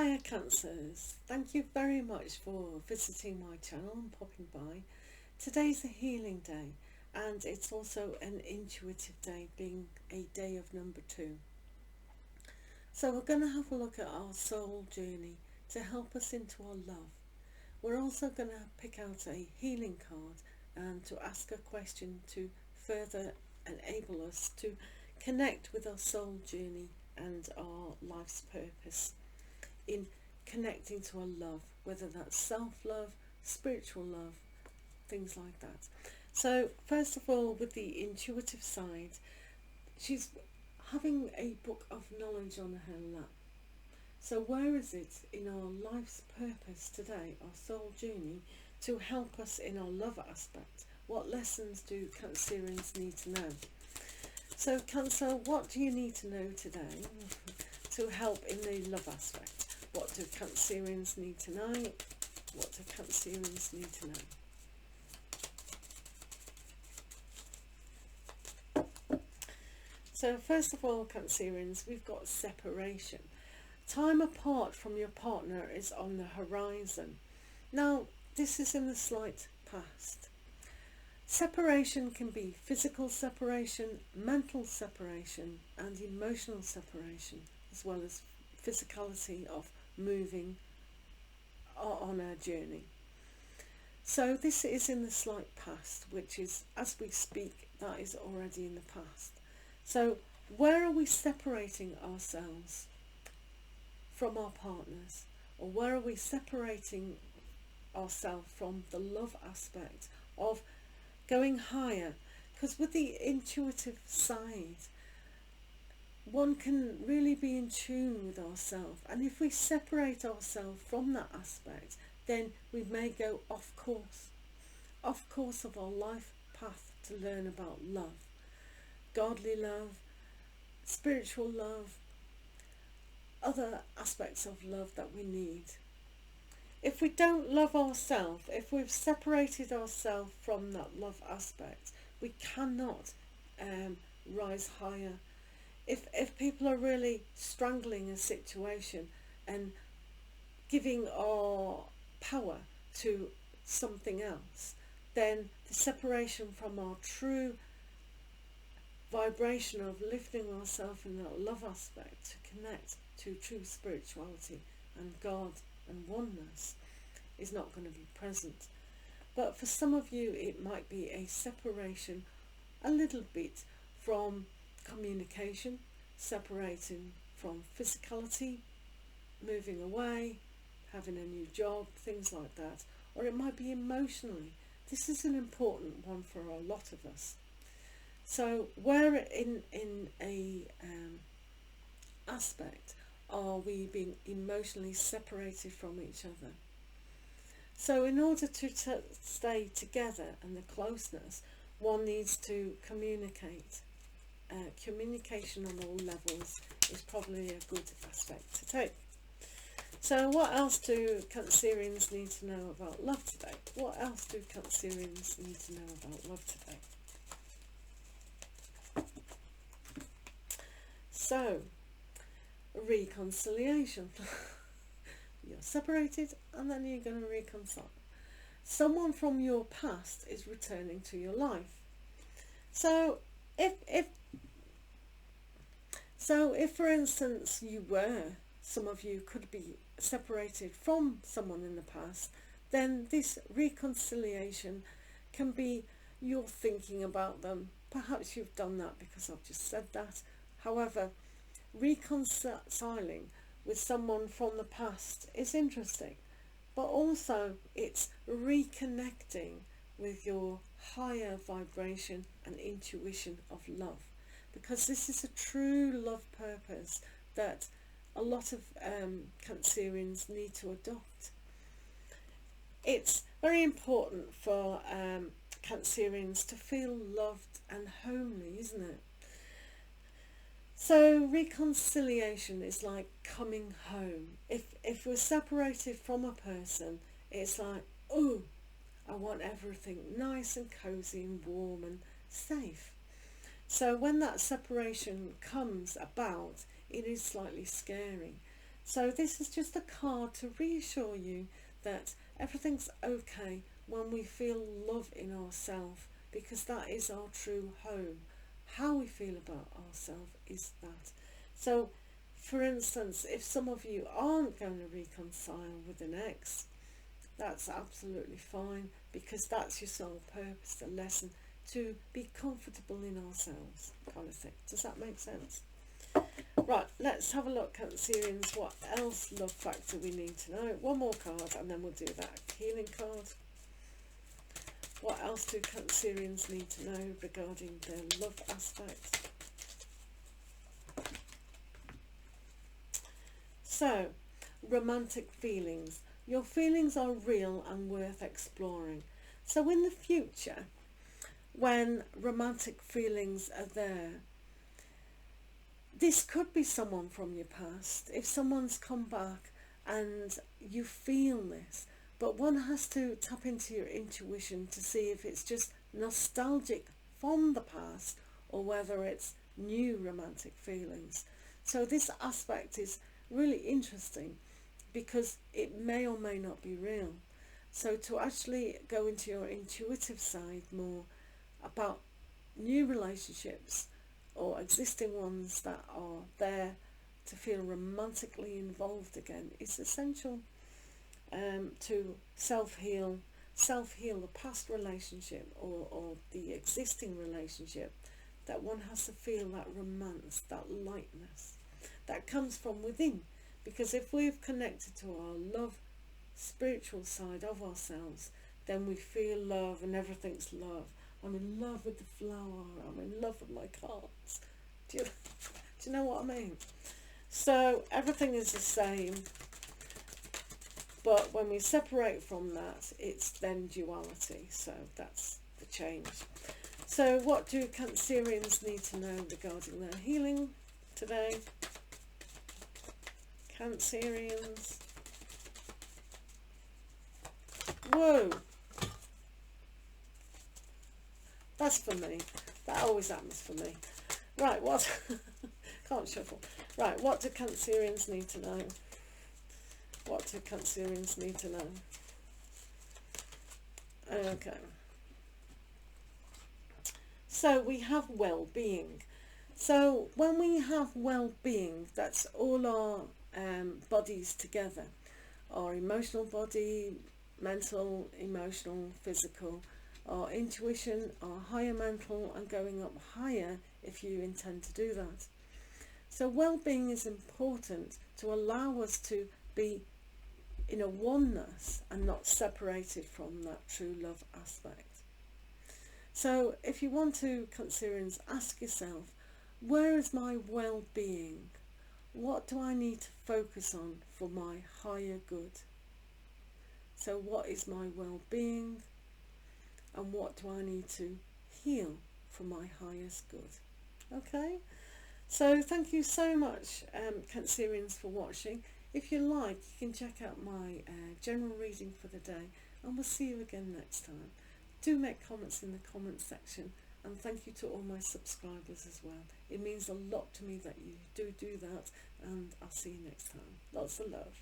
Hiya Cancers, thank you very much for visiting my channel and popping by. Today's a healing day and it's also an intuitive day, being a day of number 2. So we're going to have a look at our soul journey to help us into our love. We're also going to pick out a healing card and to ask a question to further enable us to connect with our soul journey and our life's purpose in connecting to our love, whether that's self-love, spiritual love, things like that. So first of all, with the intuitive side, she's having a book of knowledge on her lap. So where is it in our life's purpose today, our soul journey, to help us in our love aspect? What lessons do Cancerians need to know? So Cancer, what do you need to know today to help in the love aspect? What do Cancerians need to know? What do Cancerians need to know? So first of all, Cancerians, we've got separation. Time apart from your partner is on the horizon. Now, this is in the slight past. Separation can be physical separation, mental separation, and emotional separation, as well as physicality of moving on our journey. So this is in the slight past, which is, as we speak, that is already in the past. So where are we separating ourselves from our partners, or where are we separating ourselves from the love aspect of going higher? Because with the intuitive side, one can really be in tune with ourselves, and if we separate ourselves from that aspect, then we may go off course of our life path to learn about love, godly love, spiritual love, other aspects of love that we need. If we don't love ourselves, if we've separated ourselves from that love aspect, we cannot rise higher. If people are really strangling a situation and giving our power to something else, then the separation from our true vibration of lifting ourselves in that love aspect to connect to true spirituality and God and oneness is not going to be present. But for some of you, it might be a separation a little bit from communication, separating from physicality, moving away, having a new job, things like that. Or it might be emotionally. This is an important one for a lot of us. So where in a aspect are we being emotionally separated from each other? So in order to stay together and the closeness, one needs to communicate. Communication on all levels is probably a good aspect to take. So what else do Cancerians need to know about love today? What else do Cancerians need to know about love today? So, reconciliation. You're separated and then you're going to reconcile. Someone from your past is returning to your life. So if for instance some of you could be separated from someone in the past, then this reconciliation can be you're thinking about them. Perhaps you've done that because I've just said that. However, reconciling with someone from the past is interesting, but also it's reconnecting with your higher vibration and intuition of love, because this is a true love purpose that a lot of Cancerians need to adopt. It's very important for Cancerians to feel loved and homely, isn't it? So reconciliation is like coming home. If we're separated from a person, it's like, oh, I want everything nice and cozy and warm and safe. So when that separation comes about, it is slightly scary. So this is just a card to reassure you that everything's okay when we feel love in ourselves, because that is our true home. How we feel about ourselves is that. So, for instance, if some of you aren't going to reconcile with an ex, that's absolutely fine, because that's your soul purpose, the lesson, to be comfortable in ourselves, kind of thing. Does that make sense? Right, let's have a look, Cancerians, what else love factor we need to know. One more card and then we'll do that healing card. What else do Cancerians need to know regarding their love aspect? So, romantic feelings. Your feelings are real and worth exploring. So in the future, when romantic feelings are there, this could be someone from your past. If someone's come back and you feel this, but one has to tap into your intuition to see if it's just nostalgic from the past or whether it's new romantic feelings. So this aspect is really interesting because it may or may not be real. So to actually go into your intuitive side more about new relationships or existing ones that are there to feel romantically involved again is essential to self-heal the past relationship or the existing relationship, that one has to feel that romance, that lightness that comes from within. Because if we've connected to our love, spiritual side of ourselves, then we feel love and everything's love. I'm in love with the flower, I'm in love with my cards. Do you know what I mean? So everything is the same, but when we separate from that, it's then duality. So that's the change. So what do Cancerians need to know regarding their healing today? Cancerians. Whoa. That's for me. That always happens for me. Right, what? Can't shuffle. Right, what do Cancerians need to know? What do Cancerians need to know? Okay. So we have well-being. So when we have well-being, that's all our bodies together. Our emotional body, mental, emotional, physical, our intuition, our higher mental, and going up higher if you intend to do that. So well-being is important to allow us to be in a oneness and not separated from that true love aspect. So if you want to, Cancerians, ask yourself, where is my well-being? What do I need to focus on for my higher good? So what is my well-being? And what do I need to heal for my highest good? Okay, so thank you so much, Cancerians, for watching. If you like, you can check out my general reading for the day, and we'll see you again next time. Do make comments in the comments section, and thank you to all my subscribers as well. It means a lot to me that you do that, and I'll see you next time. Lots of love.